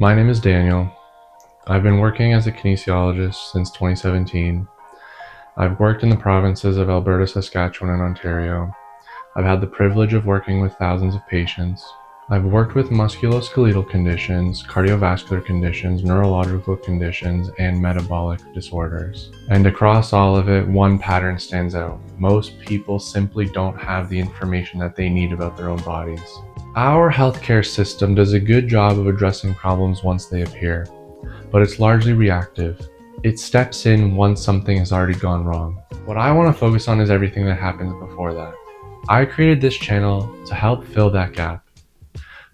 My name is Daniel. I've been working as a kinesiologist since 2017. I've worked in the provinces of Alberta, Saskatchewan, and Ontario. I've had the privilege of working with thousands of patients. I've worked with musculoskeletal conditions, cardiovascular conditions, neurological conditions, and metabolic disorders. And across all of it, one pattern stands out. Most people simply don't have the information that they need about their own bodies. Our healthcare system does a good job of addressing problems once they appear, but it's largely reactive. It steps in once something has already gone wrong. What I want to focus on is everything that happens before that. I created this channel to help fill that gap.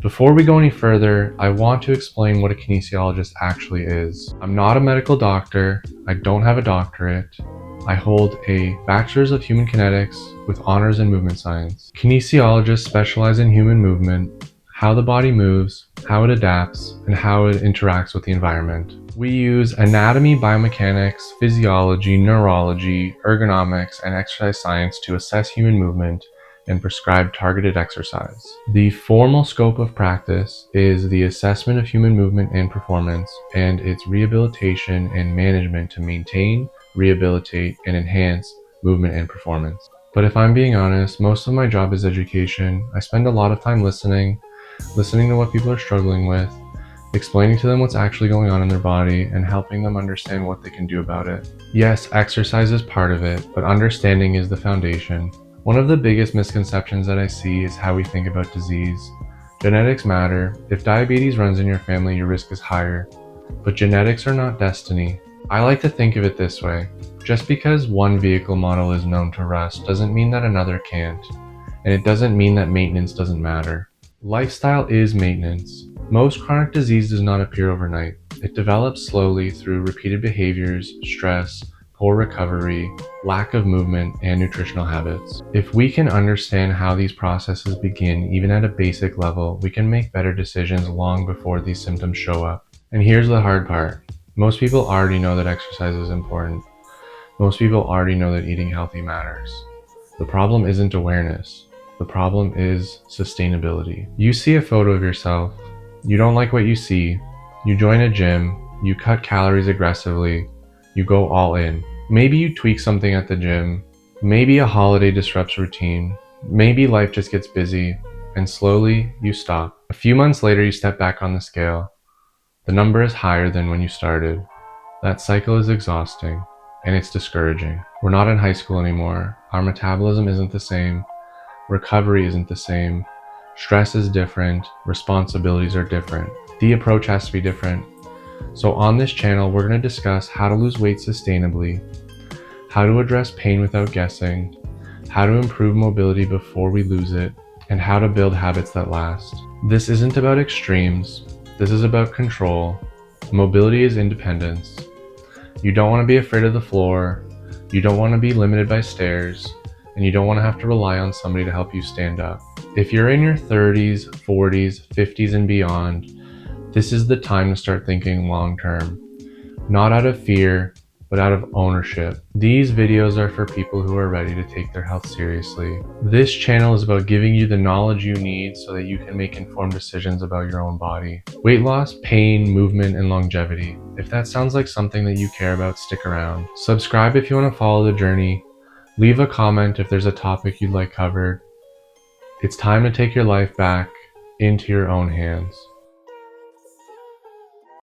Before we go any further, I want to explain what a kinesiologist actually is. I'm not a medical doctor. I don't have a doctorate. I hold a Bachelor's of Human Kinetics with honors in movement science. Kinesiologists specialize in human movement, how the body moves, how it adapts, and how it interacts with the environment. We use anatomy, biomechanics, physiology, neurology, ergonomics, and exercise science to assess human movement and prescribe targeted exercise. The formal scope of practice is the assessment of human movement and performance, and its rehabilitation and management to maintain, rehabilitate, and enhance movement and performance. But if I'm being honest, most of my job is education. I spend a lot of time listening to what people are struggling with, explaining to them what's actually going on in their body, and helping them understand what they can do about it. Yes, exercise is part of it, but understanding is the foundation. One of the biggest misconceptions that I see is how we think about disease. Genetics matter. If diabetes runs in your family, your risk is higher. But genetics are not destiny. I like to think of it this way. Just because one vehicle model is known to rust doesn't mean that another can't. And it doesn't mean that maintenance doesn't matter. Lifestyle is maintenance. Most chronic disease does not appear overnight. It develops slowly through repeated behaviors, stress, poor recovery, lack of movement, and nutritional habits. If we can understand how these processes begin, even at a basic level, we can make better decisions long before these symptoms show up. And here's the hard part. Most people already know that exercise is important. Most people already know that eating healthy matters. The problem isn't awareness. The problem is sustainability. You see a photo of yourself. You don't like what you see. You join a gym. You cut calories aggressively. You go all in. Maybe you tweak something at the gym. Maybe a holiday disrupts routine. Maybe life just gets busy, and slowly you stop. A few months later, you step back on the scale. The number is higher than when you started. That cycle is exhausting, and it's discouraging. We're not in high school anymore. Our metabolism isn't the same. Recovery isn't the same. Stress is different. Responsibilities are different. The approach has to be different. So on this channel, we're going to discuss how to lose weight sustainably, how to address pain without guessing, how to improve mobility before we lose it, and how to build habits that last. This isn't about extremes. This is about control. Mobility is independence. You don't want to be afraid of the floor. You don't want to be limited by stairs, and you don't want to have to rely on somebody to help you stand up. If you're in your 30s, 40s, 50s, and beyond, this is the time to start thinking long term, not out of fear, but out of ownership. These videos are for people who are ready to take their health seriously. This channel is about giving you the knowledge you need so that you can make informed decisions about your own body. Weight loss, pain, movement, and longevity. If that sounds like something that you care about, stick around. Subscribe if you want to follow the journey. Leave a comment if there's a topic you'd like covered. It's time to take your life back into your own hands.